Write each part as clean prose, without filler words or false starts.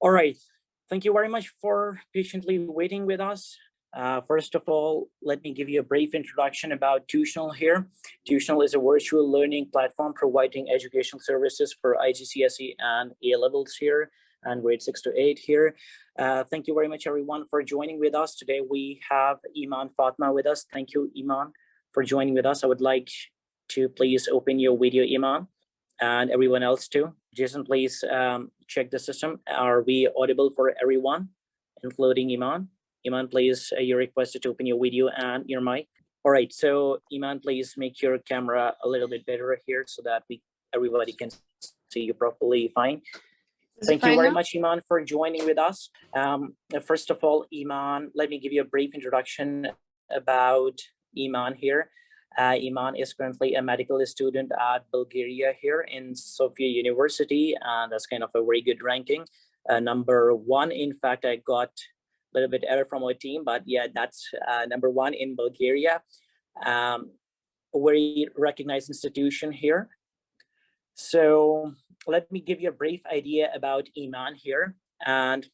All right. Thank you very much for patiently waiting with us. First of all, let me give you a brief introduction about Tuitional here. Tuitional is a virtual learning platform providing educational services for IGCSE and A-levels here and grade 6 to 8 here. Thank you very much, everyone, for joining with us. Today, we have Iman Fatma with us. Thank you, Iman, for joining with us. I would like to please open your video, Iman, and everyone else too. Jason, please check the system. Are we audible for everyone, including Iman? Iman, please, you're requested to open your video and your mic. All right, so Iman, please make your camera a little bit better here so that everybody can see you properly fine. Thank you very much, Iman, for joining with us. First of all, Iman, let me give you a brief introduction about Iman here. Iman is currently a medical student at Bulgaria here in Sofia University, and that's kind of a very good ranking. #1, in fact, I got a little bit error from our team, but yeah, that's #1 in Bulgaria. Very recognized institution here. So let me give you a brief idea about Iman here. And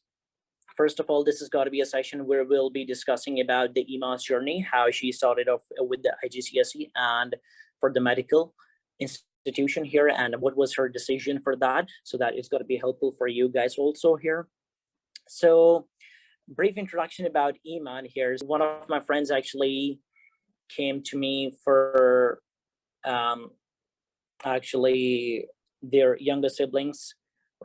first of all, this is going to be a session where we'll be discussing about the Iman's journey, how she started off with the IGCSE and for the medical institution here, and what was her decision for that, so that it's going to be helpful for you guys also here. So brief introduction about Iman here. One of my friends actually came to me for actually their younger siblings,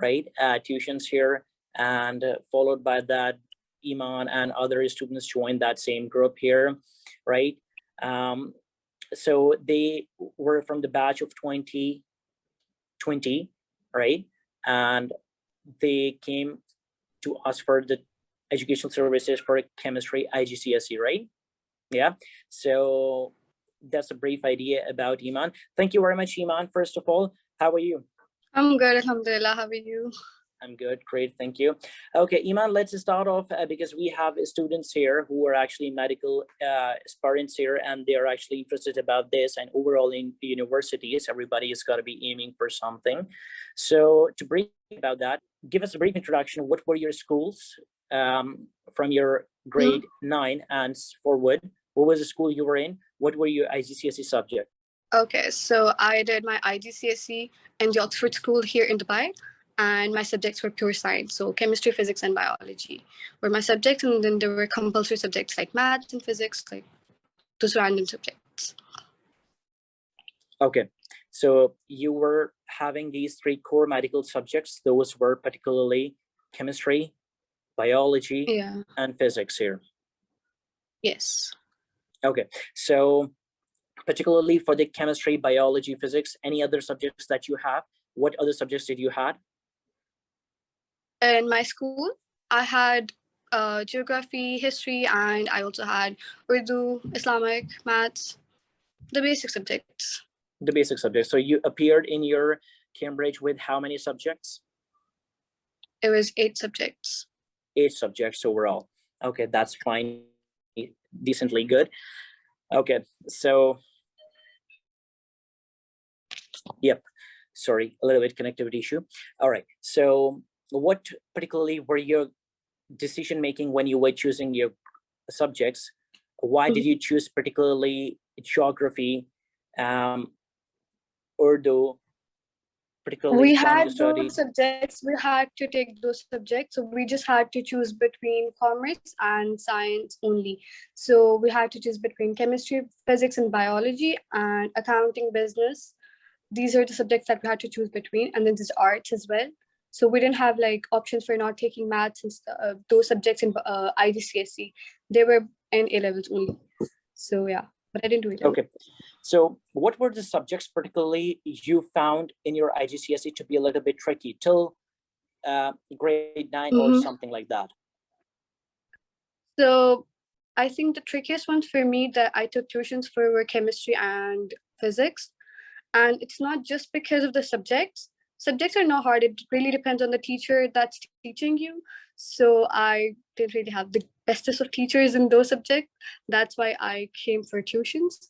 right, tuitions here, and followed by that, Iman and other students joined that same group here, right? So they were from the batch of 2020, right? And they came to us for the educational services for chemistry IGCSE, right? Yeah, so that's a brief idea about Iman. Thank you very much, Iman. First of all, how are you? I'm good, alhamdulillah. How are you? I'm good, great, thank you. Okay, Iman, let's start off because we have students here who are actually medical aspirants here, and they are actually interested about this, and overall in universities, everybody is got to be aiming for something. So to brief about that, give us a brief introduction. What were your schools from your grade 9 and forward? What was the school you were in? What were your IGCSE subject? Okay, so I did my IGCSE in the Oxford School here in Dubai, and my subjects were pure science. So chemistry, physics, and biology were my subjects, and then there were compulsory subjects like maths and physics, like those random subjects. Okay, so you were having these 3 core medical subjects. Those were particularly chemistry, biology, and physics here. Yes. Okay, so particularly for the chemistry, biology, physics, any other subjects that you have? What other subjects did you have? In my school, I had geography, history, and I also had Urdu, Islamic, maths, the basic subjects. The basic subjects. So you appeared in your Cambridge with how many subjects? It was 8 subjects. 8 subjects overall. Okay, that's fine. Decently good. Okay, so yep, sorry, a little bit connectivity issue. All right, so what particularly were your decision making when you were choosing your subjects? Why did you choose particularly geography, Urdu, particularly we Islamic had studies? those subjects, we had to take those subjects, so we just had to choose between commerce and science only. So we had to choose between chemistry, physics, and biology, and accounting, business. These are the subjects that we had to choose between, and then there's arts as well. So we didn't have like options for not taking maths and those subjects in IGCSE. They were in A-levels only. So yeah, but I didn't do it. Okay, so what were the subjects particularly you found in your IGCSE to be a little bit tricky till grade 9 or something like that? So I think the trickiest ones for me that I took tuitions for were chemistry and physics. And it's not just because of the subjects. Subjects are not hard. It really depends on the teacher that's teaching you. So I didn't really have the bestest of teachers in those subjects. That's why I came for tuitions.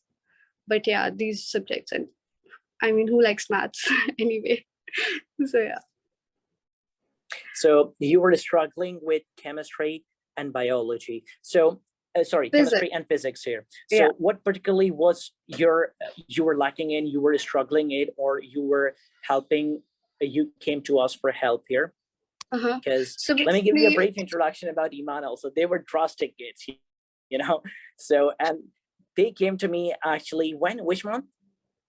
But yeah, these subjects, and I mean, who likes maths anyway? So yeah. So you were struggling with chemistry and biology. So sorry, chemistry and physics here. So Yeah. what particularly was you were lacking in, you were struggling in, or you were helping, you came to us for help here? Because So let me give you a brief introduction about Iman also. They were drastic kids, you know. So, and they came to me actually which month?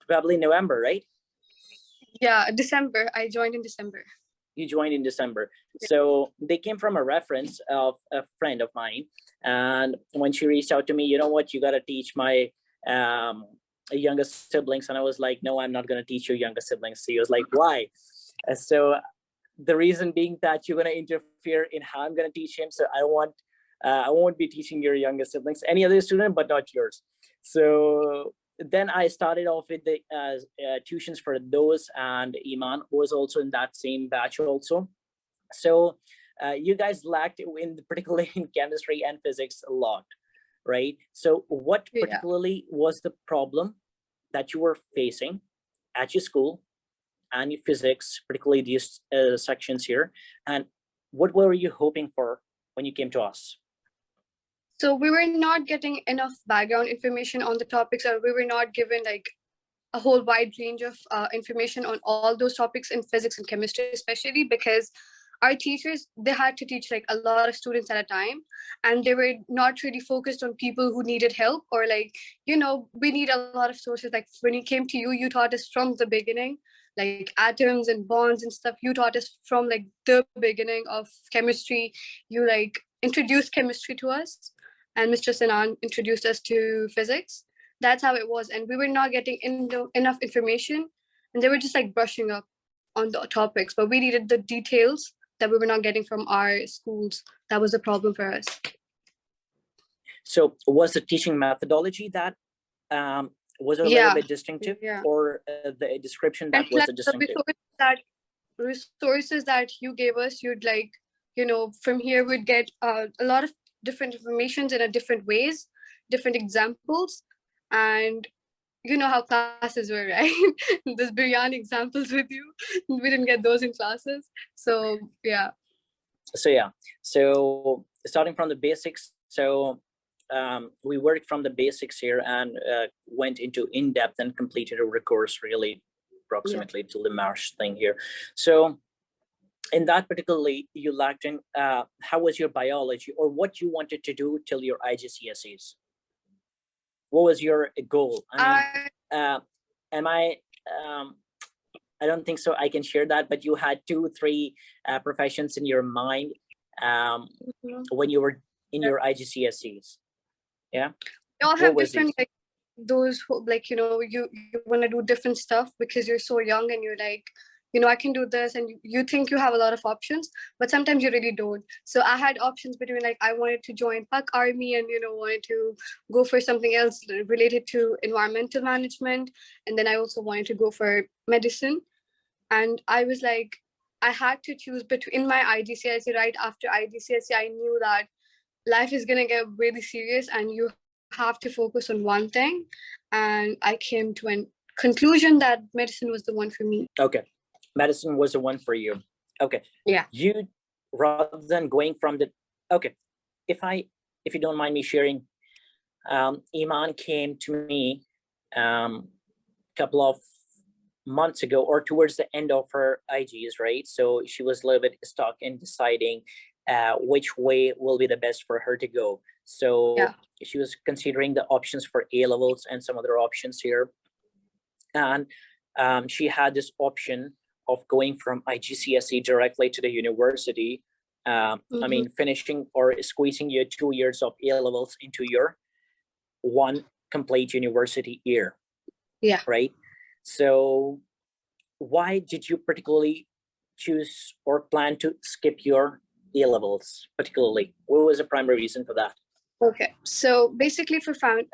Probably November, right? Yeah, December. I joined in December. You joined in December. So they came from a reference of a friend of mine. And when she reached out to me, you know what, you got to teach my younger siblings. And I was like, no, I'm not going to teach your younger siblings. So he was like, why? So the reason being that you're going to interfere in how I'm going to teach him. So I won't be teaching your younger siblings, any other student, but not yours. So then I started off with the tuitions for those, and Iman was also in that same batch also. So you guys lacked in particularly in chemistry and physics a lot, right? So what particularly was the problem that you were facing at your school and your physics, particularly these sections here, and what were you hoping for when you came to us? So we were not getting enough background information on the topics, or we were not given like a whole wide range of information on all those topics in physics and chemistry, especially because our teachers, they had to teach like a lot of students at a time, and they were not really focused on people who needed help, or like, we need a lot of sources. Like when you came to you taught us from the beginning, like atoms and bonds and stuff. You taught us from like the beginning of chemistry. You like introduced chemistry to us, and Mr. Sinan introduced us to physics. That's how it was, and we were not getting enough information, and they were just like brushing up on the topics, but we needed the details that we were not getting from our schools. That was a problem for us. So was the teaching methodology that was a little bit distinctive, or the description that was the distinctive? Resources that you gave us, you'd like, from here we'd get a lot of different informations in a different ways, different examples, and you know how classes were, right? There's biryani examples with you. We didn't get those in classes. So yeah. So starting from the basics, so we worked from the basics here and went into in-depth and completed a course really approximately till the March thing here. So in that particularly you lacked in, how was your biology, or what you wanted to do till your IGCSEs? What was your goal? I don't think so I can share that, but you had 2-3 professions in your mind when you were in your IGCSEs. Yeah, they all have different like those who, like, you want to do different stuff because you're so young, and you're like, I can do this, and you think you have a lot of options, but sometimes you really don't. So I had options between like I wanted to join Pak Army, and wanted to go for something else related to environmental management, and then I also wanted to go for medicine. And I was like, I had to choose between my IGCSE. Right after IGCSE, I knew that life is gonna get really serious, and you have to focus on one thing. And I came to a conclusion that medicine was the one for me. Okay, medicine was the one for you. Okay. Yeah. You, rather than going from the, okay, if you don't mind me sharing, Iman came to me couple of months ago, or towards the end of her IGs, right? So she was a little bit stuck in deciding which way will be the best for her to go. So she was considering the options for A levels and some other options here. And she had this option of going from IGCSE directly to the university. I mean, finishing or squeezing your 2 years of A levels into your one complete university year. Yeah. Right. So why did you particularly choose or plan to skip your A levels particularly? What was the primary reason for that? Okay, so basically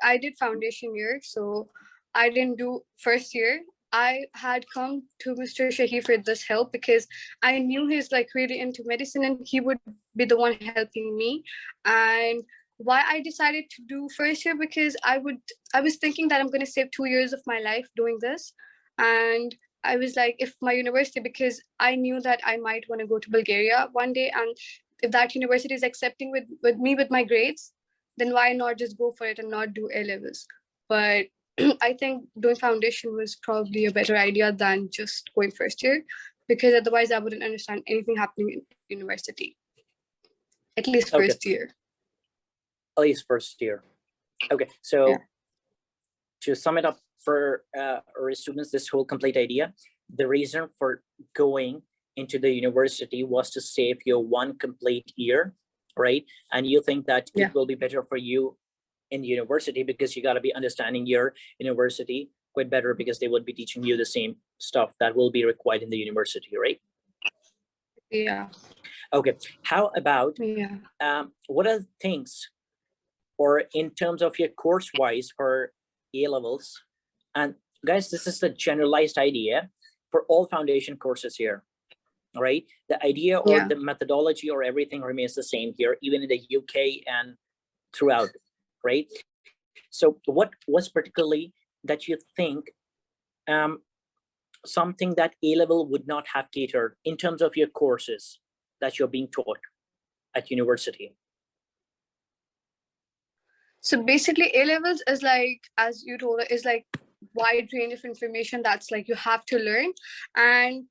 I did foundation year, so I didn't do first year. I had come to Mr. Shahi for this help because I knew he's like really into medicine, and he would be the one helping me. And why I decided to do first year, because I was thinking that I'm going to save 2 years of my life doing this. And I was like, if my university, because I knew that I might want to go to Bulgaria one day, and if that university is accepting with me with my grades, then why not just go for it and not do A levels? But I think doing foundation was probably a better idea than just going first year, because otherwise I wouldn't understand anything happening in university, at least Okay. first year. At least first year. Okay, so Yeah. to sum it up for our students, this whole complete idea, the reason for going into the university was to save you one complete year, right? And you think that Yeah. it will be better for you in university because you got to be understanding your university quite better, because they would be teaching you the same stuff that will be required in the university, right? Yeah. Okay, how about Yeah. what are things, or in terms of your course wise for A levels? And guys, this is the generalized idea for all foundation courses here, right? The idea or Yeah. the methodology or everything remains the same here, even in the UK and throughout, right? So what was particularly that you think something that A level would not have catered in terms of your courses that you're being taught at university? So basically, A levels is like, as you told, is like wide range of information that's like you have to learn. And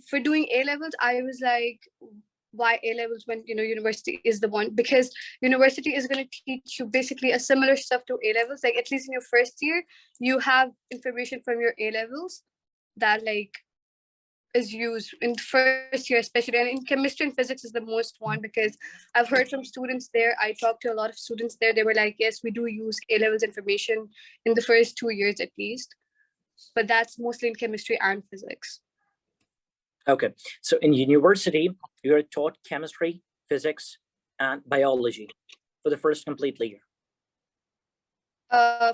for doing A levels, I was like, why A levels when university is the one? Because university is going to teach you basically a similar stuff to A levels. Like at least in your first year, you have information from your A levels that like is used in first year, especially, and in chemistry and physics is the most one, because I've heard from students there. I talked to a lot of students there. They were like, yes, we do use A levels information in the first 2 years at least, but that's mostly in chemistry and physics. Okay, so in university, you're taught chemistry, physics, and biology for the first complete year.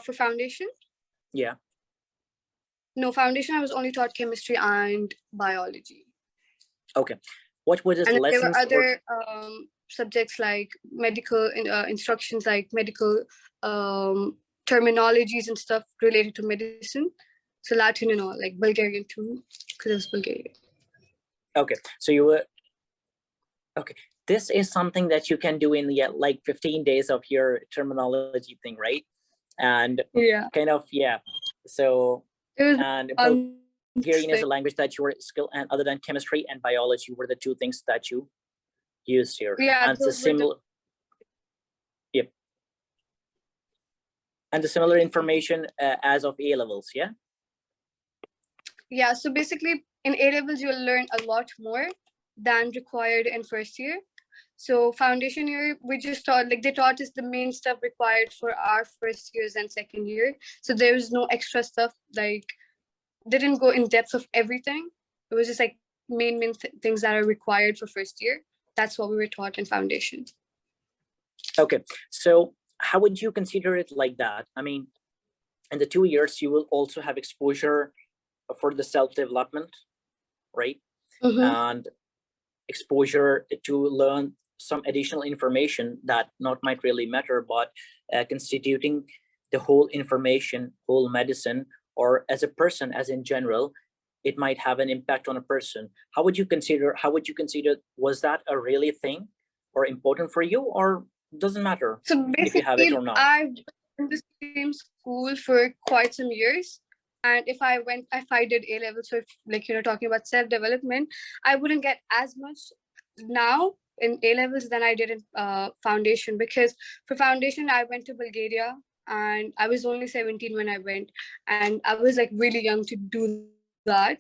For foundation? Yeah. No, foundation, I was only taught chemistry and biology. Okay. What were the And lessons? there were other subjects like medical instructions, like medical terminologies and stuff related to medicine. So Latin and all, like Bulgarian too, because it was Bulgarian. Okay, so you were, okay, this is something that you can do in like 15 days of your terminology thing, right? And yeah, kind of, yeah. So, it was and Bulgarian is a language that you were skilled, and other than chemistry and biology were the two things that you used here. Yeah, and the similar, yep. And the similar information as of A levels, yeah? Yeah, so basically in A levels, you'll learn a lot more than required in first year. So foundation year, we just taught, like they taught us the main stuff required for our first years and second year. So there was no extra stuff, like they didn't go in depth of everything. It was just like main things that are required for first year. That's what we were taught in foundation. Okay, so how would you consider it like that? I mean, in the 2 years, you will also have exposure for the self-development, right? And exposure to learn some additional information that not might really matter, but constituting the whole information, whole medicine, or as a person, as in general, it might have an impact on a person. How would you consider, was that a really thing or important for you, or doesn't matter So if you have it or not? I've been in the same school for quite some years. And if I did A levels, so if, like, talking about self-development, I wouldn't get as much now in A levels than I did in foundation, because for foundation, I went to Bulgaria and I was only 17 when I went. And I was like really young to do that,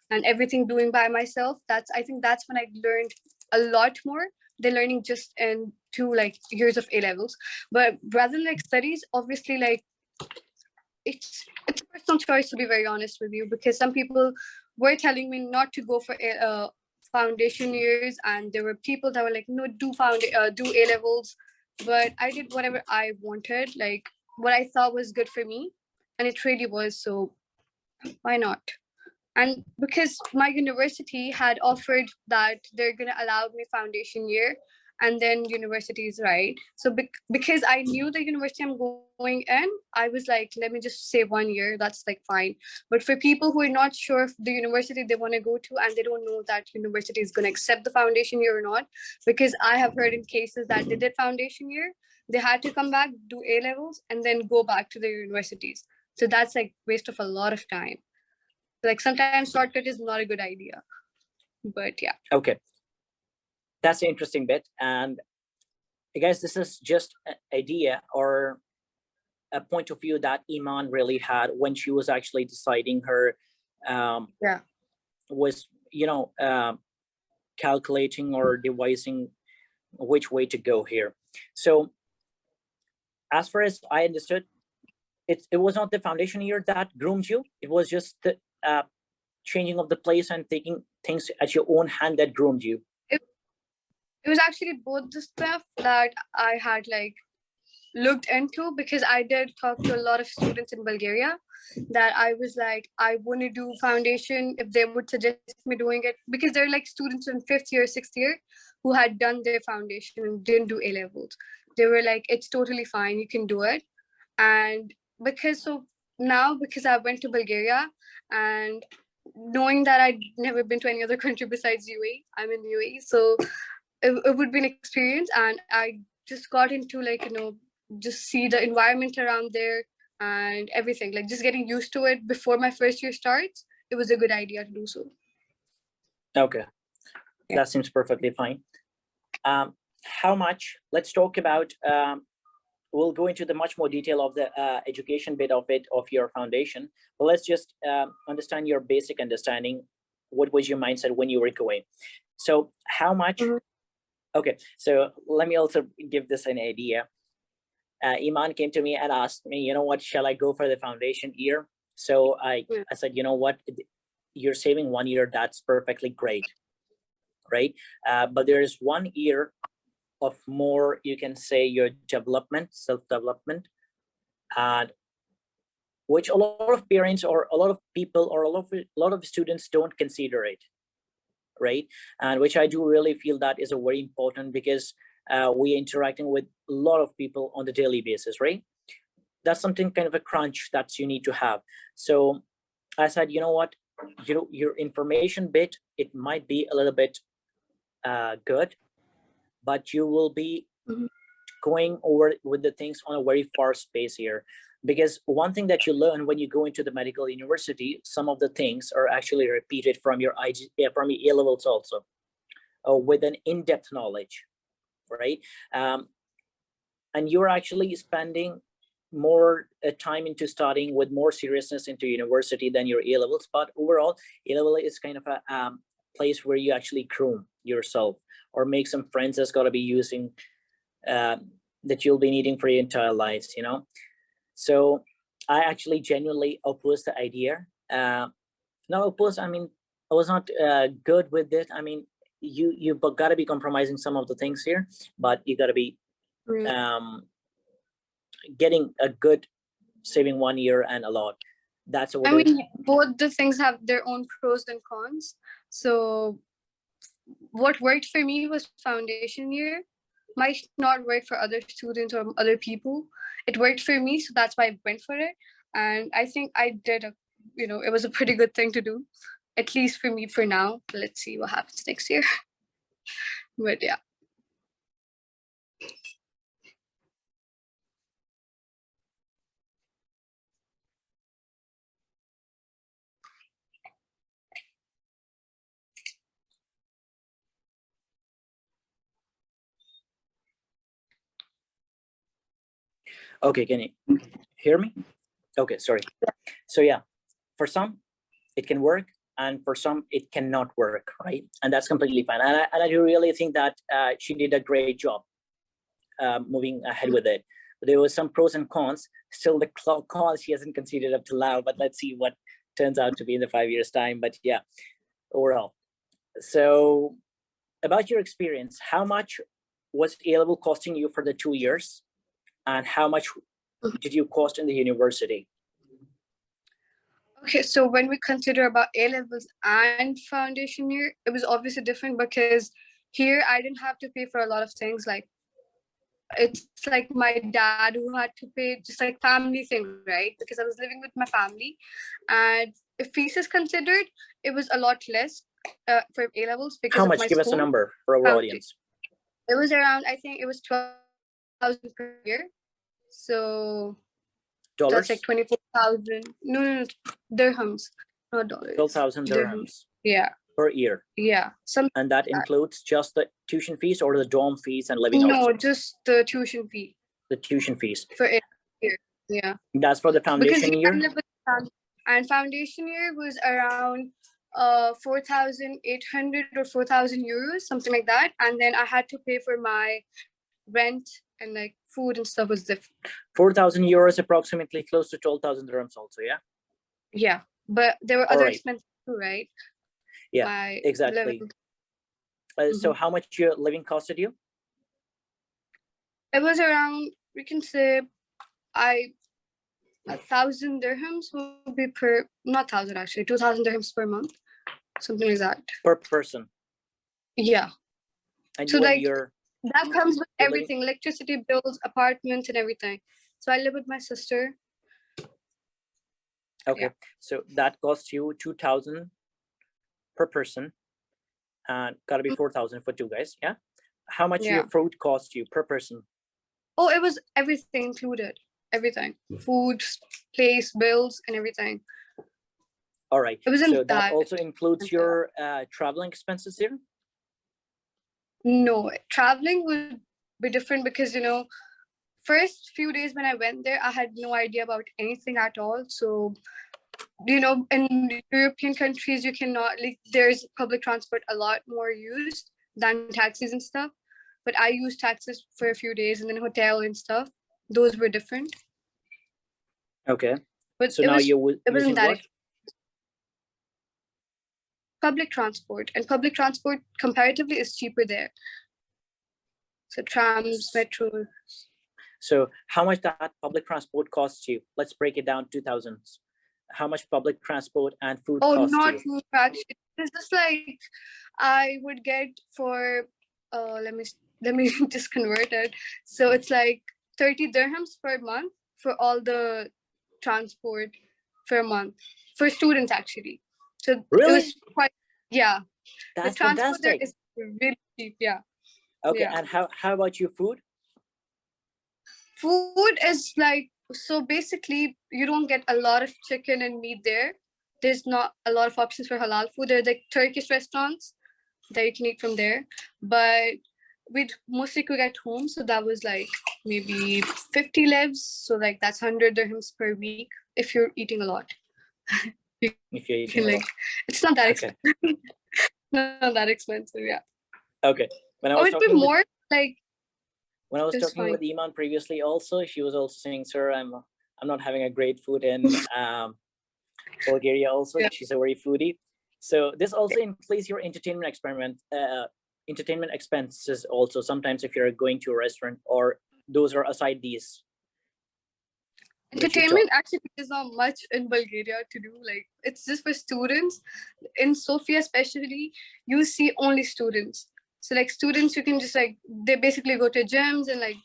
and everything doing by myself. I think that's when I learned a lot more than learning just in 2 like years of A levels. But rather than like studies, obviously, like it's a personal choice, to be very honest with you, because some people were telling me not to go for foundation years, and there were people that were like, no, do A levels. But I did whatever I wanted, like what I thought was good for me, and it really was. So why not? And because my university had offered that they're going to allow me foundation year, and then universities, right? So because I knew the university I'm going in, I was like, let me just say 1 year, that's like fine. But for people who are not sure if the university they want to go to and they don't know that university is going to accept the foundation year or not, because I have heard in cases that they did foundation year, they had to come back, do A levels, and then go back to their universities. So that's like waste of a lot of time. Like sometimes shortcut is not a good idea. But yeah. Okay, that's an interesting bit. And I guess this is just an idea or a point of view that Iman really had when she was actually deciding her was, you know, calculating or devising which way to go here. So as far as I understood, it was not the foundation year that groomed you. It was just the changing of the place and taking things at your own hand that groomed you. It was actually both the stuff that I had like looked into, because I did talk to a lot of students in Bulgaria that I was like, I want to do foundation if they would suggest me doing it, because they're like students in 5th year, 6th year who had done their foundation and didn't do A levels. They were like, it's totally fine, you can do it. And because I went to Bulgaria, and knowing that I'd never been to any other country besides UAE, I'm in UAE, so it would be an experience. And I just got into like, just see the environment around there and everything, like just getting used to it before my first year starts. It was a good idea to do so. Okay, that seems perfectly fine. How much, let's talk about, we'll go into the much more detail of the education bit of it, of your foundation, but let's just understand your basic understanding. What was your mindset when you were going? So how much, okay, so let me also give this an idea. Iman came to me and asked me, you know what, shall I go for the foundation year? So I said, you know what, you're saving 1 year, that's perfectly great, right? But there is 1 year of more, you can say, your development, self-development, and which a lot of parents or a lot of people or a lot of students don't consider it, right? And which I do really feel that is a very important, because we're interacting with a lot of people on the daily basis, right? That's something kind of a crunch that you need to have. So I said, you know what, your information bit, it might be a little bit good, but you will be going over with the things on a very far space here. Because one thing that you learn when you go into the medical university, some of the things are actually repeated from your from your A levels also, with an in-depth knowledge, right? And you're actually spending more time into studying with more seriousness into university than your A levels. But overall, A level is kind of a place where you actually groom yourself or make some friends that's got to be using that you'll be needing for your entire lives, you know. So I actually genuinely oppose the idea. Not oppose, I mean, I was not good with it. I mean, you got to be compromising some of the things here, but you got to be getting a good saving 1 year and a lot. That's what I mean, both the things have their own pros and cons. So what worked for me was foundation year, might not work for other students or other people. It worked for me, so that's why I went for it. And I think I did it was a pretty good thing to do, at least for me for now. Let's see what happens next year. But yeah. Okay, can you hear me? Okay, sorry. So yeah, for some it can work, and for some it cannot work, right? And that's completely fine. And I do really think that she did a great job moving ahead with it. But there was some pros and cons. Still, the cons she hasn't considered up to now, but let's see what turns out to be in the 5 years time. But yeah, overall. So about your experience, how much was A level costing you for the 2 years, and how much did you cost in the university? Okay, so when we consider about A levels and foundation year, it was obviously different, because Here, I didn't have to pay for a lot of things. Like, it's like my dad who had to pay, just like family thing, right? Because I was living with my family, and if fees is considered, it was a lot less for A levels because How of much? my Give us a school. number for our audience. It was around, I think it was 12,000 per year. So that's like Dollars? 24,000. No, dirhams, not dollars. 12,000 dirhams. Yeah. Per year. Yeah. And that includes just the tuition fees or the dorm fees and living also? No, just the tuition fee. The tuition fees. For a year. Yeah. That's for the foundation year? And foundation year was around 4,800 or 4,000 euros, something like that. And then I had to pay for my rent and like food and stuff was different. 4,000 euros, approximately close to 12,000 dirhams also, yeah? Yeah, but there were other expenses too, right? Yeah, exactly. So how much your living costed you? It was around, we can say, 1,000 dirhams would be per, not 1,000 actually, 2,000 dirhams per month, something like that. Per person? Yeah. And so like your that comes with everything, electricity bills, apartments and everything. So I live with my sister. Okay, yeah. So that costs you 2,000 per person, and gotta be 4,000 for two guys, yeah? How much your food cost you per person? Oh, it was everything included. Everything. Food, place, bills, and everything. All right. So that also includes your traveling expenses here? No, traveling would be different because, you know, first few days when I went there, I had no idea about anything at all. So, you know, in European countries, you cannot, like, there's public transport a lot more used than taxis and stuff. But I used taxis for a few days and then hotel and stuff. Those were different. Okay. But so now you're using what? Public transport. And public transport comparatively is cheaper there. So trams, metros. So how much that public transport costs you? Let's break it down 2000s. How much public transport and food costs you? Oh, not actually. It's just like I would get for let me just convert it. So it's like 30 dirhams per month for all the transport for a month for students actually. So really? it was quite, yeah. That's the transport fantastic. there is really cheap, yeah. Okay, yeah. And how about your food? Food is like, so basically you don't get a lot of chicken and meat there. There's not a lot of options for halal food. There are like Turkish restaurants that you can eat from there, but we'd mostly cook at home. So that was like maybe 50 levs. So like that's 100 dirhams per week if you're eating a lot. If you're eating like, a lot. It's not that expensive. Not that expensive, yeah. Okay. When I was it'd be more like, when I was talking with Iman previously also, she was also saying, sir, I'm not having a great food in Bulgaria also. Yeah. She's a very foodie. So this also includes your entertainment expenses also, sometimes if you're going to a restaurant, or those are aside these? Entertainment actually is not much in Bulgaria to do. Like, it's just for students. In Sofia especially, you see only students. So like students, you can just like, they basically go to gyms and like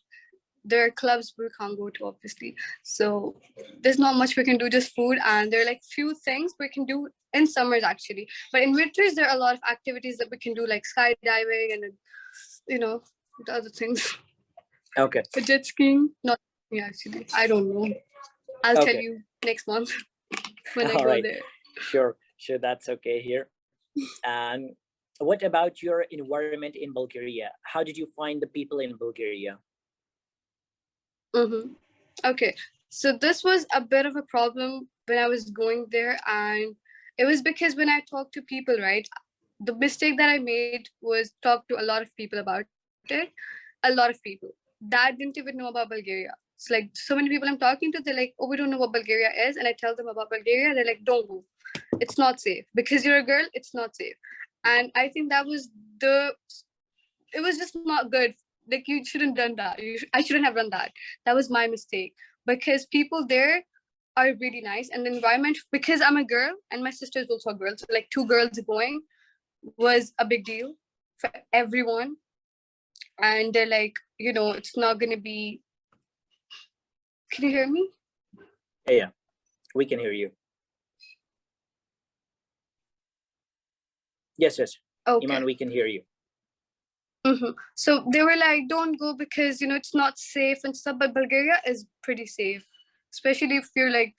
there are clubs we can't go to obviously. So there's not much we can do, just food. And there are like few things we can do in summers actually. But in winters, there are a lot of activities that we can do, like skydiving and, you know, the other things. Okay. But jet skiing, not me actually. I don't know. I'll tell you next month when I go there. Sure, that's okay here. And what about your environment in Bulgaria? How did you find the people in Bulgaria? Okay, so this was a bit of a problem when I was going there, and it was because when I talked to people, right, the mistake that I made was talk to a lot of people about it. A lot of people that didn't even know about Bulgaria. It's like so many people I'm talking to, they're like, oh, we don't know what Bulgaria is. And I tell them about Bulgaria, they're like, don't go. It's not safe. Because you're a girl, it's not safe. And I think that was it was just not good. Like, you shouldn't have done that. I shouldn't have done that. That was my mistake. Because people there are really nice. And the environment, because I'm a girl and my sister is also a girl. So like 2 girls going was a big deal for everyone. And they're like, it's not going to be. Can you hear me? Yeah, we can hear you. Yes. Okay. Iman, we can hear you. So they were like, don't go because, it's not safe and stuff. But Bulgaria is pretty safe, especially if you're like,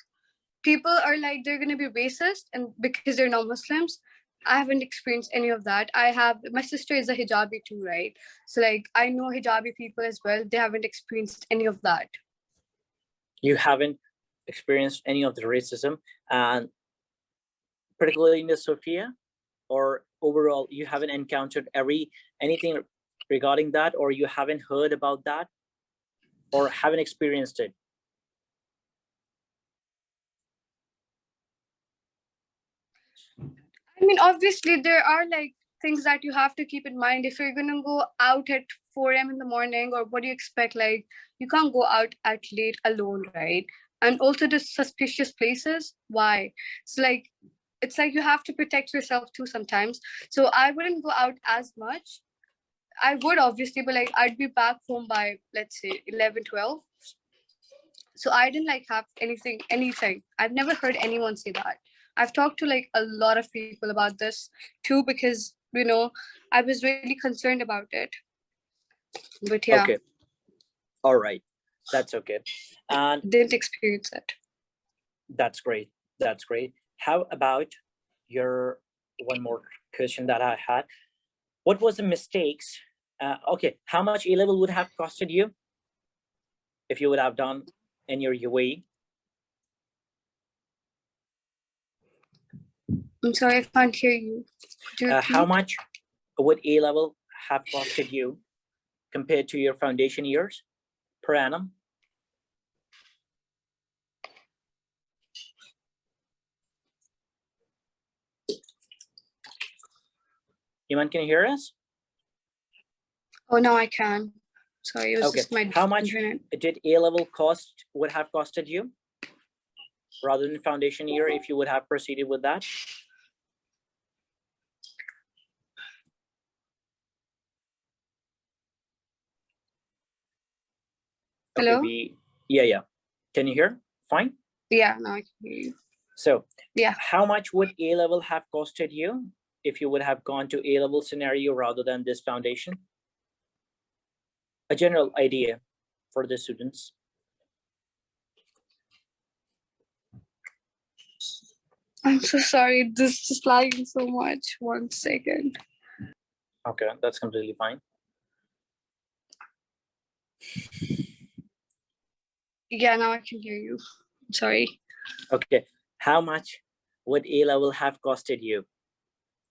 people are like, they're going to be racist and because they're not Muslims. I haven't experienced any of that. My sister is a hijabi too, right? So like, I know hijabi people as well. They haven't experienced any of that. You haven't experienced any of the racism, and particularly in the Sofia, or overall, you haven't encountered anything regarding that, or you haven't heard about that, or haven't experienced it? I mean, obviously, there are like things that you have to keep in mind. If you're gonna go out at 4 a.m. in the morning, or what do you expect? Like, you can't go out at late alone, right? And also the suspicious places. Why? It's like you have to protect yourself too sometimes. So I wouldn't go out as much. I would obviously, but like I'd be back home by, let's say, 11, 12. So I didn't like have anything. I've never heard anyone say that. I've talked to like a lot of people about this too, because I was really concerned about it. But yeah. Okay. All right. That's okay. And didn't experience it. That's great. How about your one more question that I had? What was the mistakes? Okay, how much A-level would have costed you if you would have done in your UAE? I'm sorry, I can't hear you. How much would A-level have costed you compared to your foundation years per annum? Iman, can you hear us? Oh, no, I can. Sorry, it was Okay. just my How much internet. did A-level would have costed you rather than foundation year if you would have proceeded with that? Okay, Hello? Yeah. Can you hear? Fine? Yeah, now I can hear you. So yeah, how much would A-level have costed you if you would have gone to A-level scenario rather than this foundation? A general idea for the students. I'm so sorry. This is lagging so much. 1 second. Okay, that's completely fine. Yeah, now I can hear you. Sorry. Okay, how much would A-level have costed you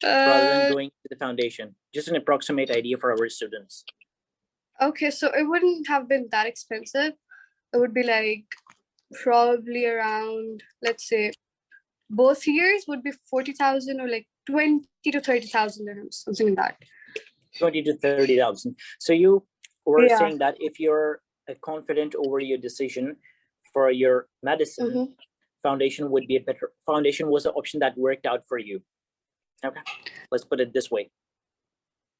rather than going to the foundation? Just an approximate idea for our students. Okay, so it wouldn't have been that expensive. It would be like probably around, let's say, both years would be 40,000 or like 20 to 30,000 dirhams, something like that. 20 to 30,000. So you were Yeah. saying that if you're confident over your decision for your medicine, foundation would be a better, foundation was the option that worked out for you. Okay, let's put it this way.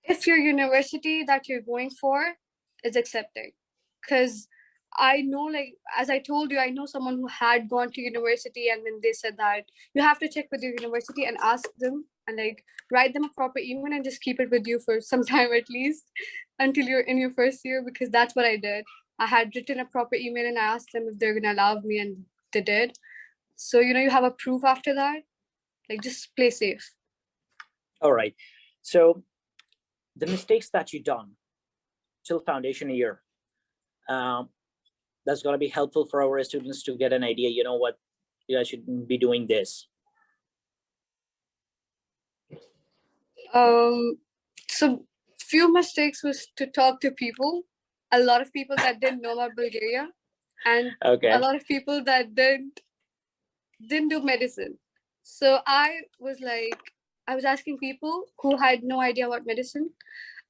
If your university that you're going for is accepting, because I know, like, as I told you, I know someone who had gone to university and then they said that you have to check with your university and ask them and like write them a proper email and just keep it with you for some time at least until you're in your first year, because that's what I did. I had written a proper email and I asked them if they're gonna allow me, and they did. So you have a proof after that. Like, just play safe. All right. So the mistakes that you done till foundation year, that's going to be helpful for our students to get an idea, you know what, you guys should be doing this. So few mistakes was to talk to people, a lot of people that didn't know about Bulgaria, and Okay. a lot of people that didn't do medicine. So I was asking people who had no idea about medicine.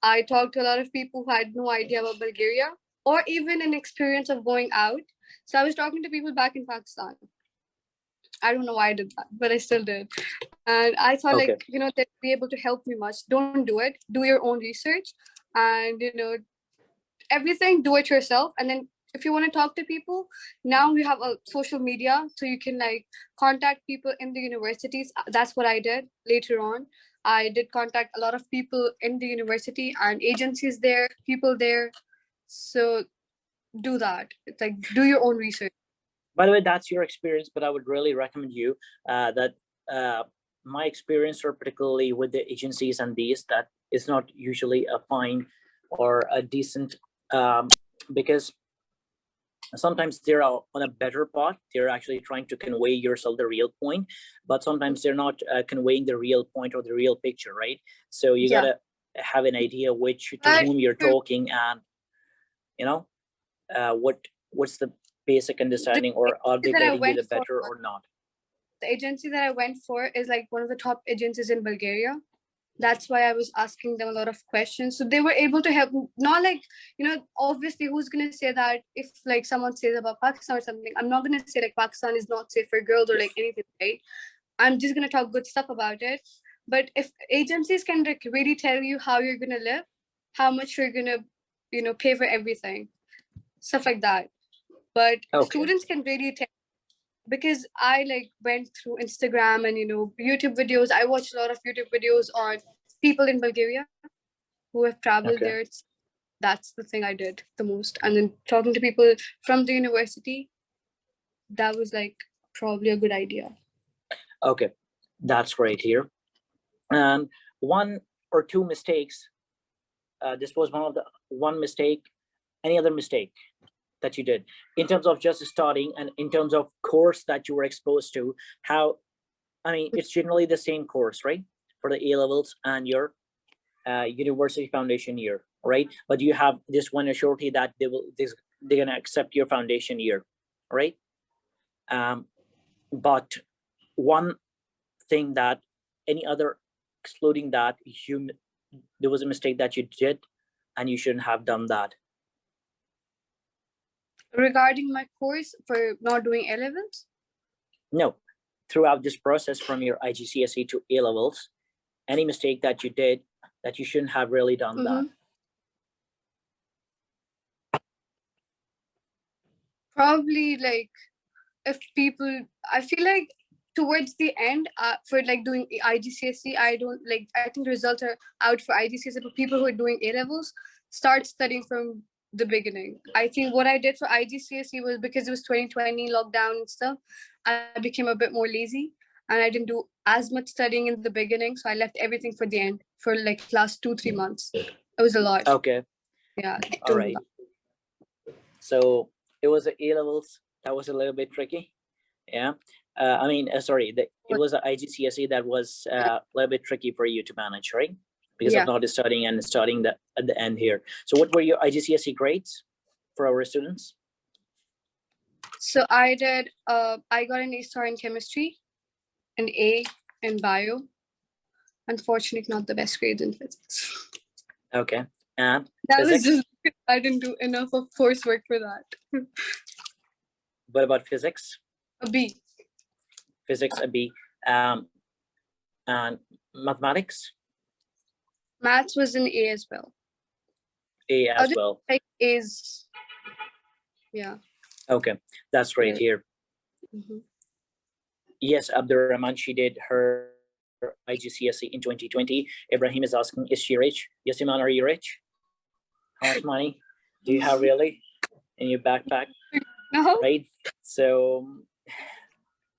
I talked to a lot of people who had no idea about Bulgaria or even an experience of going out. So I was talking to people back in Pakistan. I don't know why I did that, but I still did. And I thought, Okay. like, they'd be able to help me much. Don't do it. Do your own research, and everything. Do it yourself. And then if you want to talk to people, now we have a social media, so you can like contact people in the universities. That's what I did later on. I did contact a lot of people in the university and agencies there, people there. So do that. It's like, do your own research. By the way, that's your experience, but I would really recommend you that my experience, or particularly with the agencies and these, that is not usually a fine or a decent, because sometimes they're on a better path. They're actually trying to convey yourself the real point, but sometimes they're not conveying the real point or the real picture, right? So you Yeah. gotta have an idea to But whom you're talking, and what's the basic understanding, or are they that I getting you went the for, better or not? the agency that I went for is like one of the top agencies in Bulgaria. That's why I was asking them a lot of questions. So they were able to help, not like, obviously who's going to say that if like someone says about Pakistan or something, I'm not going to say like Pakistan is not safe for girls or like anything, right? I'm just going to talk good stuff about it. But if agencies can like really tell you how you're going to live, how much you're going to, pay for everything, stuff like that. But Okay. students can really tell, because I like went through Instagram and YouTube videos. I watched a lot of YouTube videos on people in Bulgaria who have traveled Okay. there. That's the thing I did the most. And then talking to people from the university, that was like probably a good idea. Okay, that's great here. And one or two mistakes. This was one mistake. Any other mistake that you did in terms of just studying, and in terms of course that you were exposed to? It's generally the same course, right, for the A levels and your university foundation year, right? But you have this one assurity that they're gonna accept your foundation year, right? But one thing that any other excluding that, there was a mistake that you did, and you shouldn't have done that. Regarding my course for not doing A levels? No, throughout this process from your IGCSE to A levels, any mistake that you did that you shouldn't have really done that. Probably like if people, I feel like towards the end, for like doing IGCSE, I think the results are out for IGCSE, but people who are doing A levels start studying from the beginning. I think what I did for IGCSE was, because it was 2020 lockdown and stuff, I became a bit more lazy and I didn't do as much studying in the beginning. So I left everything for the end, for like last 2-3 months. It was a lot. Okay. Yeah. All right. So it was A levels that was a little bit tricky. Yeah. It was an IGCSE that was a little bit tricky for you to manage, right? Because of not studying and starting at the end here. So what were your IGCSE grades for our students? So I did, I got an A-star in chemistry, an A in bio. Unfortunately, not the best grades in physics. Okay. And that physics? was just, I didn't do enough of coursework for that. What about physics? A B. Physics, a B. And mathematics? Maths was an A as well. A as well. Like A's. Yeah. Okay, that's great here. Yes, Abdurrahman, she did her IGCSE in 2020. Ibrahim is asking, is she rich? Yes, Iman, are you rich? How much money do you have really in your backpack? No. Right? So,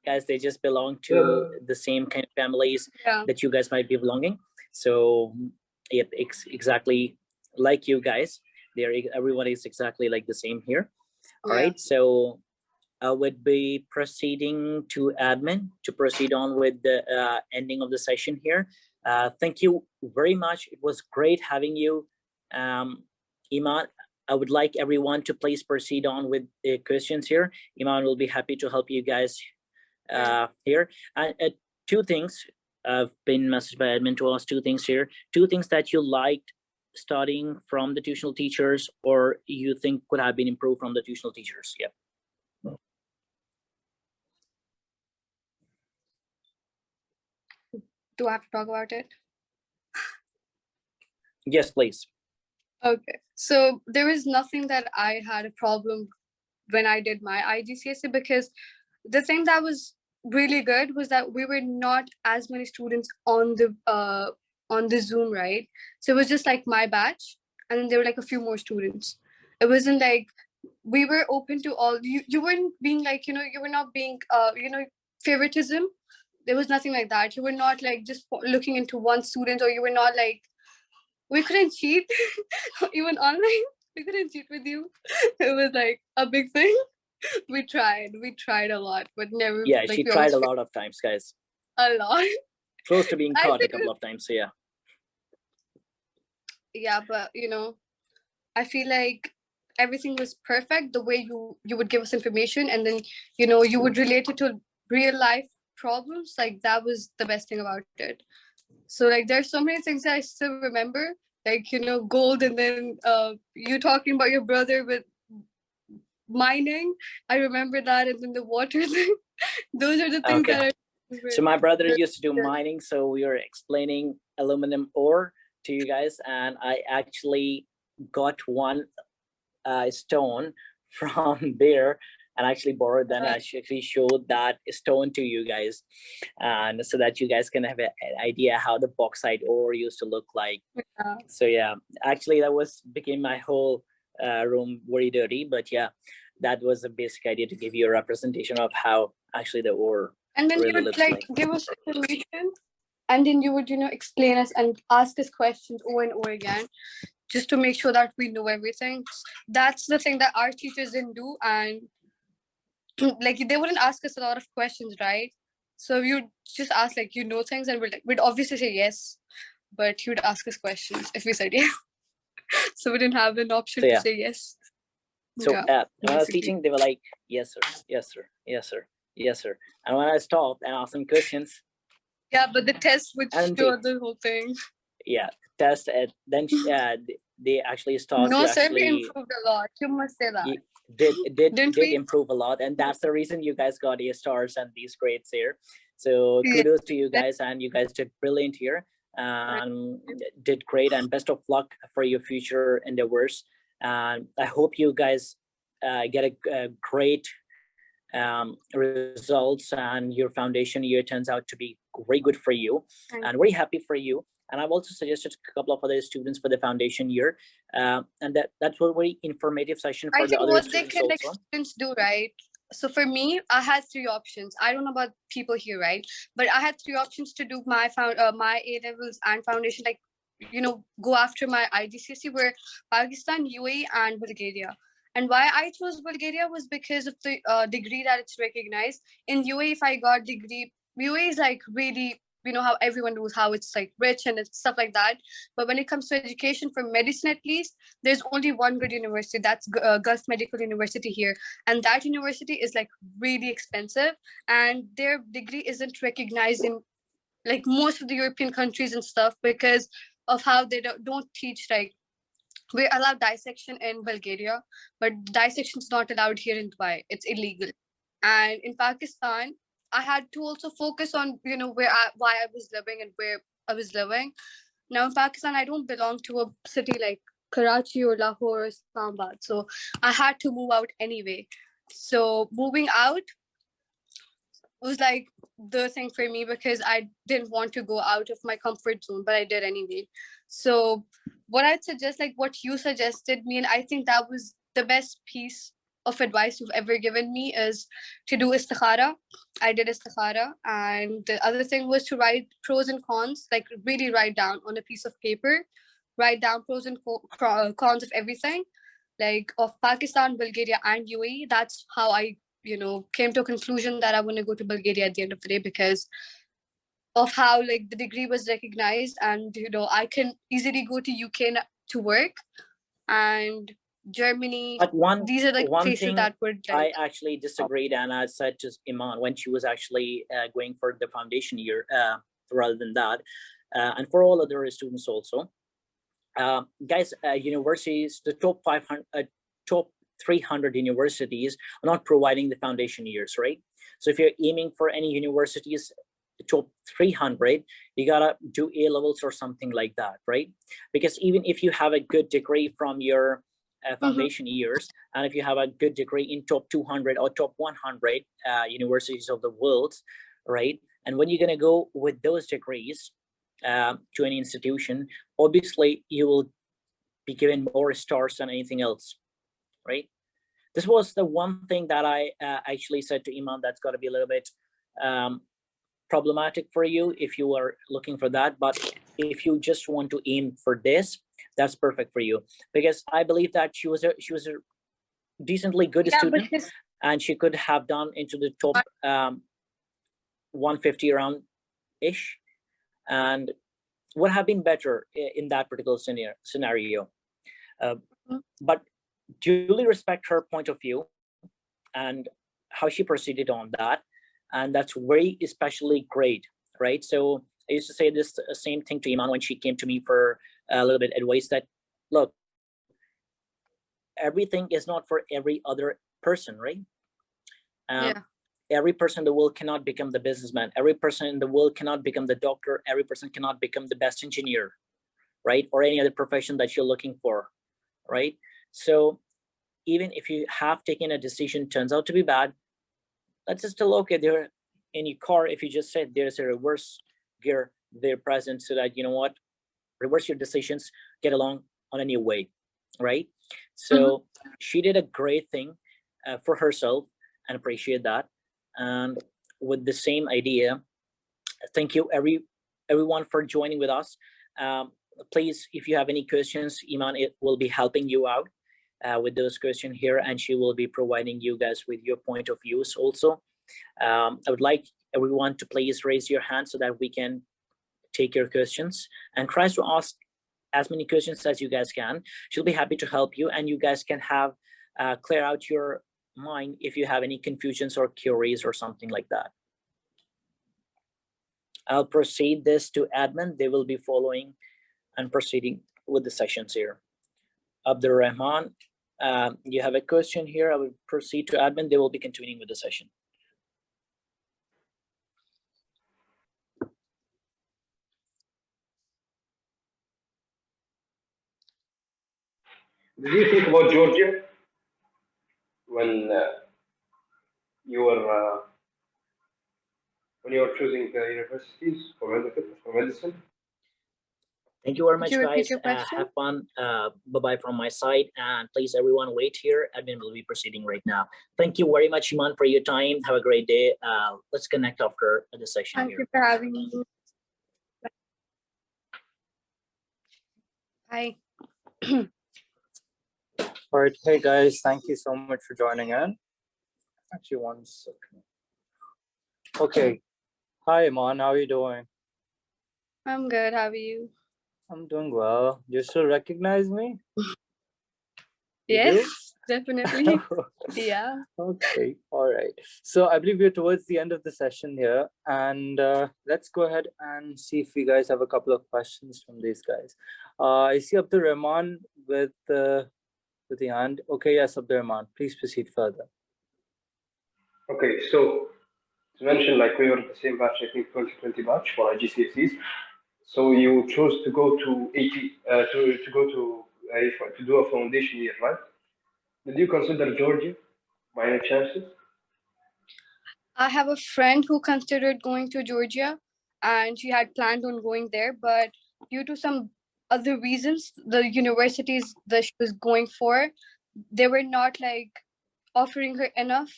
guys, they just belong to the same kind of families that you guys might be belonging. So, yeah, exactly like you guys. Everyone is exactly like the same here. All right, so I would be proceeding to admin to proceed on with the ending of the session here. Thank you very much. It was great having you, Iman. I would like everyone to please proceed on with the questions here. Iman will be happy to help you guys here. Two things I've been messaged by admin to us. Two things here. Two things that you liked studying from the tuitional teachers, or you think could have been improved from the tuitional teachers. Yep. Do I have to talk about it? Yes, please. Okay. So there is nothing that I had a problem when I did my IGCSE, because the thing that was really good was that we were not as many students on the Zoom, right? So it was just like my batch, and then there were like a few more students. It wasn't like we were open to all. You weren't being like, you were not being favoritism. There was nothing like that. You were not like just looking into one student, or you were not like, we couldn't cheat even online. We couldn't cheat with you. It was like a big thing. We tried a lot, but never. Yeah, Like she we tried almost a lot of times, guys. a lot. Close to being I caught a think couple of times. So yeah. yeah, but I feel like everything was perfect. The way you would give us information, and then you would relate it to real life problems. Like that was the best thing about it. So like there's so many things that I still remember, like gold, and then you talking about your brother with mining. I remember that, and then the water thing. Those are the things Okay. that I remember. So my brother used to do mining, so we were explaining aluminum ore to you guys, and I actually got one stone from there and actually borrowed that. And I actually showed that stone to you guys, and so that you guys can have an idea how the bauxite ore used to look like. Yeah. So yeah, actually that became my whole room very dirty, but yeah, that was a basic idea to give you a representation of how actually the ore And then really you would looks like give us information, and then you would explain us and ask us questions over and over again, just to make sure that we know everything. That's the thing that our teachers didn't do, and like they wouldn't ask us a lot of questions, right? So you'd just ask like things, and we'd obviously say yes, but he would ask us questions if we said yes. So we didn't have an option to say yes. So Yeah, when I was basically. teaching, they were like, yes, sir, yes, sir, yes, sir, yes, sir. And when I stopped and asked them questions, Yeah, but the test would and show the whole thing. Yeah, test it. Then they actually start No, to sir, we actually improved a lot. You must say that. did we? improve a lot, and that's the reason you guys got A stars and these grades here. So Yeah. kudos to you guys, and you guys did brilliant here. Did great, and best of luck for your future endeavors. And I hope you guys get a great results, and your foundation year turns out to be very good for you. And very happy for you. And I've also suggested a couple of other students for the foundation year, and that's a very informative session for I the think other what they students can also. students do, right? So for me, I had three options. I don't know about people here, right? But I had three options to do my my A levels and foundation, like go after my IGCSE, were Pakistan, UAE, and Bulgaria. And why I chose Bulgaria was because of the degree that it's recognized. In UAE, if I got degree, UAE is like really, how everyone knows how it's like rich and it's stuff like that. But when it comes to education, for medicine at least, there's only one good university. That's Gulf Medical University here. And that university is like really expensive. And their degree isn't recognized in like most of the European countries and stuff, because of how they don't teach like, we allow dissection in Bulgaria, but dissection is not allowed here in Dubai. It's illegal. And in Pakistan, I had to also focus on why I was living and where I was living. Now in Pakistan, I don't belong to a city like Karachi or Lahore or Islamabad, so I had to move out anyway. So moving out was like the thing for me, because I didn't want to go out of my comfort zone, but I did anyway. So what I'd suggest, like what you suggested me, and I think that was the best piece of advice you've ever given me, is to do istikhara. I did istikhara, and the other thing was to write pros and cons, like really write down on a piece of paper, write down pros and cons of everything, like of Pakistan, Bulgaria, and UAE. That's how I came to a conclusion that I want to go to Bulgaria at the end of the day, because of how like the degree was recognized, and I can easily go to UK to work, and Germany. But These are like one places thing that would like, I actually disagreed, and I said to Iman when she was actually going for the foundation year rather than that, and for all other students also, guys, universities, the top 500, top 300 universities are not providing the foundation years, right? So if you're aiming for any universities, top 300, you gotta do A levels or something like that, right? Because even if you have a good degree from your foundation years, and if you have a good degree in top 200 or top 100 universities of the world, right? And when you're gonna go with those degrees to any institution, obviously you will be given more stars than anything else, right? This was the one thing that I actually said to Iman that's got to be a little bit problematic for you if you are looking for that. But if you just want to aim for this, that's perfect for you, because I believe that she was a decently good student, and she could have done into the top 150 around ish, and would have been better in that particular scenario. But duly respect her point of view and how she proceeded on that, and that's very especially great, right? So I used to say this same thing to Iman when she came to me for a little bit advice, that look, everything is not for every other person, right? Every person in the world cannot become the businessman. Every person in the world cannot become the doctor. Every person cannot become the best engineer, right? Or any other profession that you're looking for, right? So even if you have taken a decision, turns out to be bad, let's just still okay there in your car. If you just said there's a reverse gear there present, so that, you know what, reverse your decisions, get along on a new way, right? So she did a great thing for herself, and appreciate that. And with the same idea, thank you everyone for joining with us. Please, if you have any questions, Iman will be helping you out with those questions here, and she will be providing you guys with your point of views also. I would like everyone to please raise your hand so that we can take your questions, and try to ask as many questions as you guys can. She'll be happy to help you, and you guys can have clear out your mind if you have any confusions or queries or something like that. I'll proceed this to admin. They will be following and proceeding with the sessions here. Abdul Rahman, you have a question here. I will proceed to admin. They will be continuing with the session. Did you think about Georgia when you were choosing the universities for medicine? Thank you very much, guys. Have fun. Bye-bye from my side. And please, everyone, wait here. Admin will be proceeding right now. Thank you very much, Iman, for your time. Have a great day. Let's connect after the session. Thank you for having me. Bye. All right. Hey, guys. Thank you so much for joining in. Actually, 1 second. Okay. Hi, Iman. How are you doing? I'm good. How are you? I'm doing well. You still recognize me? Yes, definitely. Yeah. Okay. All right. So I believe we're towards the end of the session here, and let's go ahead and see if you guys have a couple of questions from these guys. I see Abdul Rahman with the hand. Okay. Yes, Abdul Rahman. Please proceed further. Okay. So to mention, like, we were the same batch, I think 2020 batch for IGCSEs. So you chose to go to 80 to do a foundation year, right? Did you consider Georgia by any chances? I have a friend who considered going to Georgia, and she had planned on going there, but due to some other reasons, the universities that she was going for, they were not like offering her enough.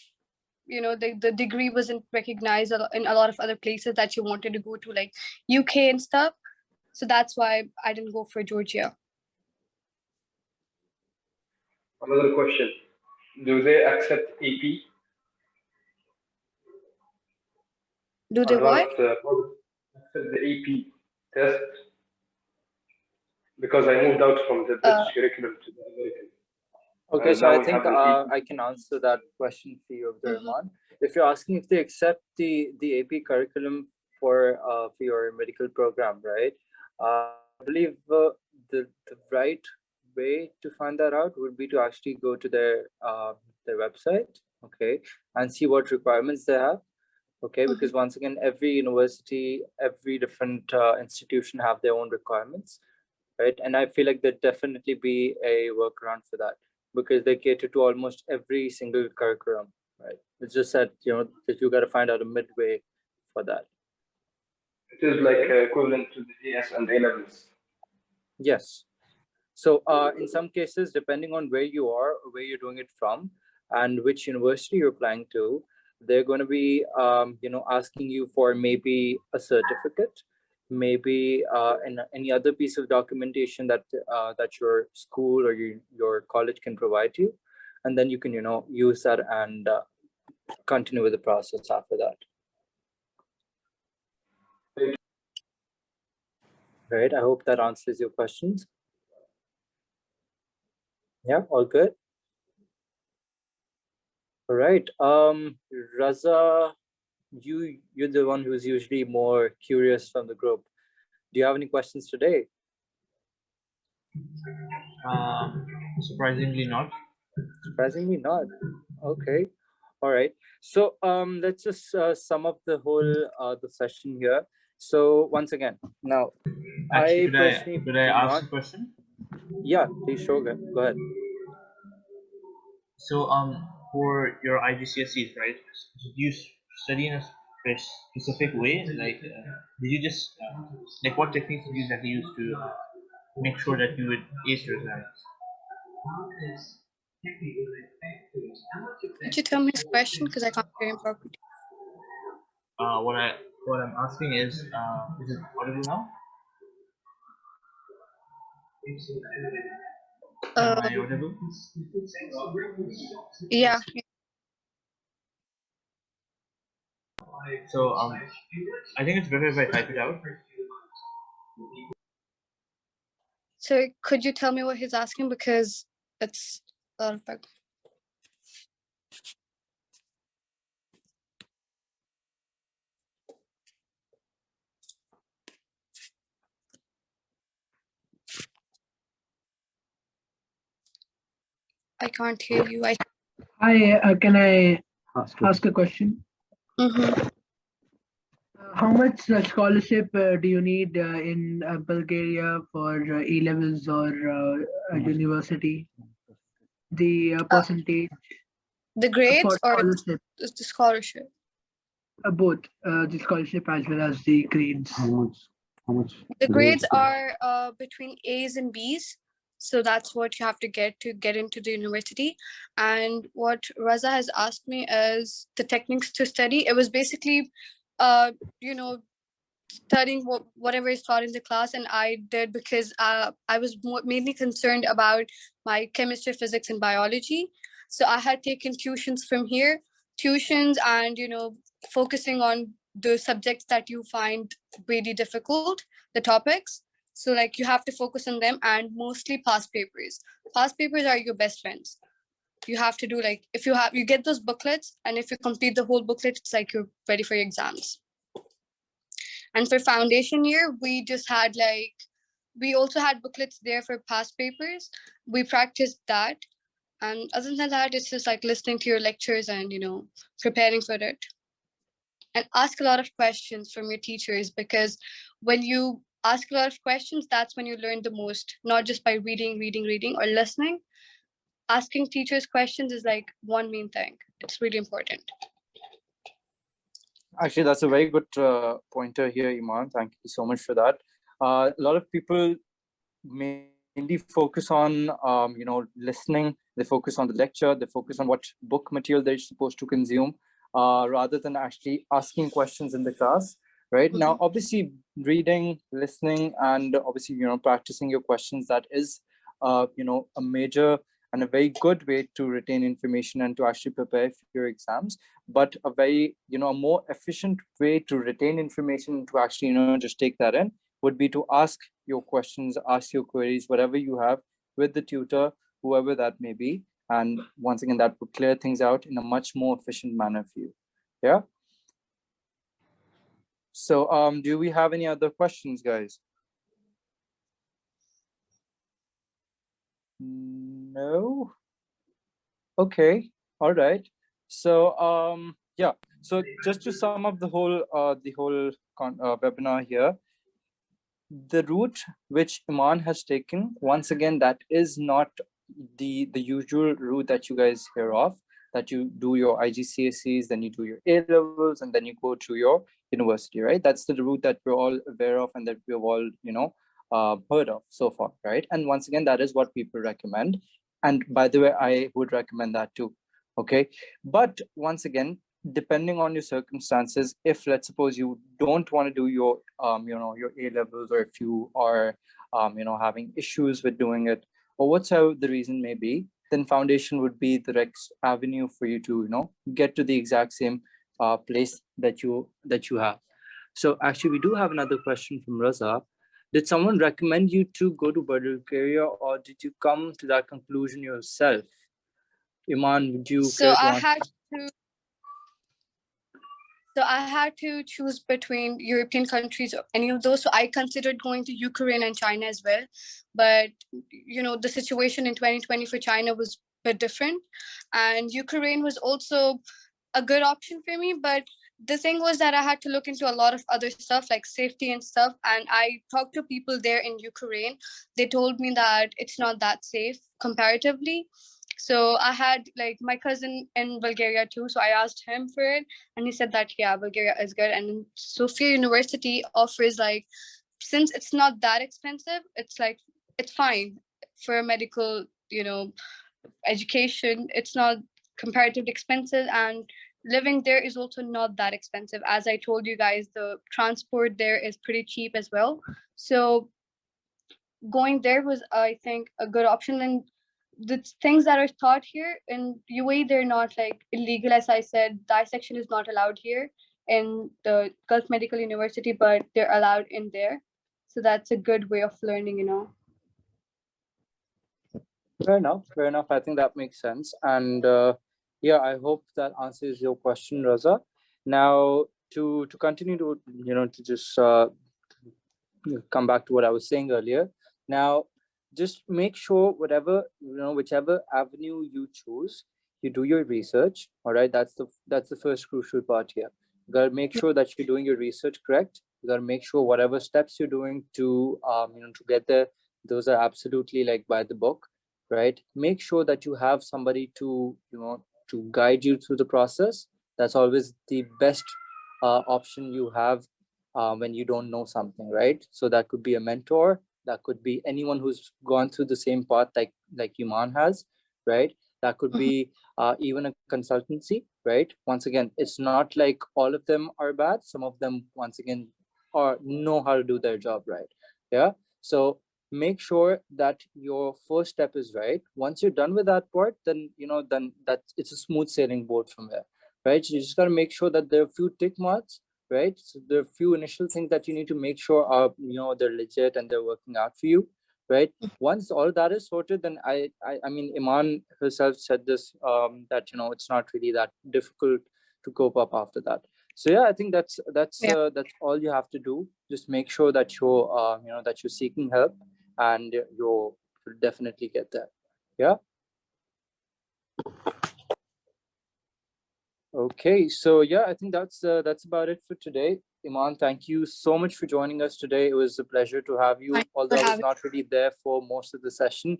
You know, the degree wasn't recognized in a lot of other places that she wanted to go to, like UK and stuff. So that's why I didn't go for Georgia. Another question. Do they accept AP? Do they what? Accept the AP test? Because I moved out from the British curriculum to the American. Okay, so I think I can answer that question for you, Abdul Rahman. If you're asking if they accept the AP curriculum for your medical program, right? I believe the right way to find that out would be to actually go to their website, okay, and see what requirements they have. Okay, because once again, every university, every different institution have their own requirements, right? And I feel like there'd definitely be a workaround for that because they cater to almost every single curriculum, right? It's just that, that you got to find out a midway for that. It is like equivalent to the GS and A levels. Yes. So in some cases, depending on where you are, or where you're doing it from, and which university you're applying to, they're going to be, asking you for maybe a certificate, maybe any other piece of documentation that that your school or your college can provide you, and then you can, use that and continue with the process after that. Right. I hope that answers your questions. Yeah, all good. All right. Raza, you're the one who's usually more curious from the group. Do you have any questions today? Surprisingly not. Surprisingly not. Okay. All right. So let's just sum up the whole the session here. So once again, now Actually, personally could I ask a question? Yeah, please sure. Go ahead. So for your IGCSEs, right? Did you study in a specific way? Like, did you just like what techniques did you exactly use to make sure that you would ace your exams? Could you tell me his question because I can't hear him properly? What I'm asking is it audible now? Am I audible? Yeah. So I think it's better if I type it out. So could you tell me what he's asking because it's a lot of background. I can't hear you. Hi, can I ask a question? Mm-hmm. How much scholarship do you need in Bulgaria for A-levels or university? The percentage The grades for or scholarship, the scholarship? both the scholarship as well as the grades. How much? The grades are between A's and B's. So that's what you have to get into the university. And what Raza has asked me is the techniques to study. It was basically, studying whatever is taught in the class, and I did because I was mainly concerned about my chemistry, physics, and biology. So I had taken tuitions from here, and focusing on the subjects that you find really difficult, the topics. So like you have to focus on them and mostly past papers. Past papers are your best friends. You have to do like if you get those booklets, and if you complete the whole booklet, it's like you're ready for your exams. And for foundation year, we also had booklets there for past papers. We practiced that. And other than that, it's just like listening to your lectures and, preparing for it. And ask a lot of questions from your teachers, because when you ask a lot of questions, that's when you learn the most, not just by reading, or listening. Asking teachers questions is like one main thing. It's really important. Actually, that's a very good pointer here, Iman. Thank you so much for that. A lot of people mainly focus on, listening. They focus on the lecture. They focus on what book material they're supposed to consume, rather than actually asking questions in the class. Right now, obviously, reading, listening, and obviously, practicing your questions. That is, a major and a very good way to retain information and to actually prepare for your exams. But a very, a more efficient way to retain information, to actually, just take that in, would be to ask your questions, ask your queries, whatever you have with the tutor, whoever that may be. And once again, that would clear things out in a much more efficient manner for you. Yeah. So do we have any other questions, guys? No. Okay. All right. So yeah. So just to sum up the whole webinar here, the route which Iman has taken, once again, that is not the usual route that you guys hear of, that you do your IGCSEs, then you do your A levels, and then you go to your university, right? That's the route that we're all aware of and that we've all, heard of so far, right? And once again, that is what people recommend. And by the way, I would recommend that too, okay? But once again, depending on your circumstances, if let's suppose you don't want to do your your A levels, or if you are having issues with doing it, or whatsoever the reason may be, then foundation would be the next avenue for you to get to the exact same place that you have. So actually, we do have another question from Raza. Did someone recommend you to go to Bulgaria, or did you come to that conclusion yourself? Iman, would you So I had to choose between European countries or any of those. So I considered going to Ukraine and China as well. But, the situation in 2020 for China was a bit different. And Ukraine was also a good option for me. But the thing was that I had to look into a lot of other stuff like safety and stuff. And I talked to people there in Ukraine. They told me that it's not that safe comparatively. So I had like my cousin in Bulgaria too. So I asked him for it, and he said that yeah, Bulgaria is good. And Sofia University offers like, since it's not that expensive, it's like it's fine for medical, education. It's not comparatively expensive, and living there is also not that expensive. As I told you guys, the transport there is pretty cheap as well. So going there was, I think, a good option. And the things that are taught here in UAE, they're not like illegal. As I said, dissection is not allowed here in the Gulf Medical University, but they're allowed in there. So that's a good way of learning. Fair enough. I think that makes sense. And yeah, I hope that answers your question, Raza. Now, to continue to, to just come back to what I was saying earlier. Now, just make sure whichever avenue you choose, you do your research. All right, that's the first crucial part here. You gotta make sure that you're doing your research correct. You gotta make sure whatever steps you're doing to to get there, those are absolutely like by the book, right? Make sure that you have somebody to to guide you through the process. That's always the best option you have when you don't know something, right? So that could be a mentor, that could be anyone who's gone through the same path like Iman has, right? That could be even a consultancy, right? Once again, it's not like all of them are bad. Some of them, once again, know how to do their job right. Yeah. So make sure that your first step is right. Once you're done with that part, then then it's a smooth sailing boat from there, right? So you just got to make sure that there are a few tick marks, right? So there are a few initial things that you need to make sure are they're legit and they're working out for you, right? Once all that is sorted, then I mean, Iman herself said this that it's not really that difficult to cope up after that. So yeah, I think that's all you have to do. Just make sure that you're that you're seeking help, and you'll definitely get there. Yeah. Okay, so yeah, I think that's about it for today. Iman, thank you so much for joining us today. It was a pleasure to have you. Although I was not really there for most of the session,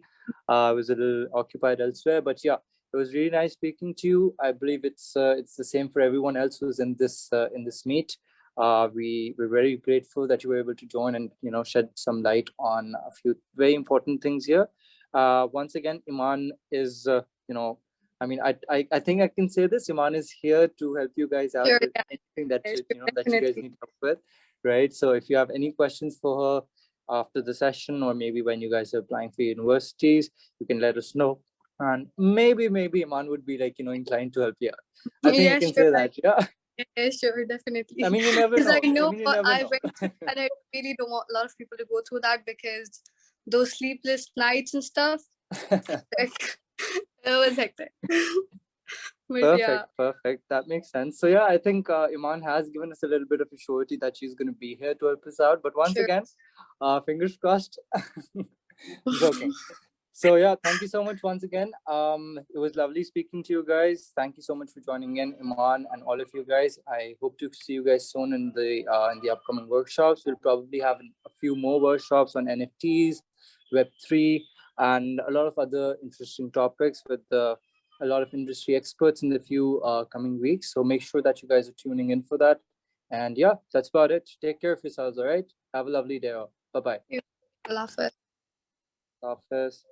I was a little occupied elsewhere. But yeah, it was really nice speaking to you. I believe it's the same for everyone else who's in this meet. We're very grateful that you were able to join and shed some light on a few very important things here. Once again, Iman is I mean, I think I can say this. Iman is here to help you guys out with anything that that you guys need help with, right? So if you have any questions for her after the session, or maybe when you guys are applying for universities, you can let us know. And maybe Iman would be like inclined to help you out. I think you can say that, yeah. Yeah, sure, definitely. I mean, you never know. Because I know what I went through, and I really don't want a lot of people to go through that, because those sleepless nights and stuff. It was hectic. Perfect. That makes sense. So yeah, I think Iman has given us a little bit of a surety that she's going to be here to help us out. But once again, fingers crossed. Joking. So yeah, thank you so much once again. It was lovely speaking to you guys. Thank you so much for joining in, Iman, and all of you guys. I hope to see you guys soon in the upcoming workshops. We'll probably have a few more workshops on NFTs, Web3, and a lot of other interesting topics with a lot of industry experts in the few coming weeks. So make sure that you guys are tuning in for that. And yeah, that's about it. Take care of yourselves. All right. Have a lovely day. Bye bye. Allah Hafiz. Office.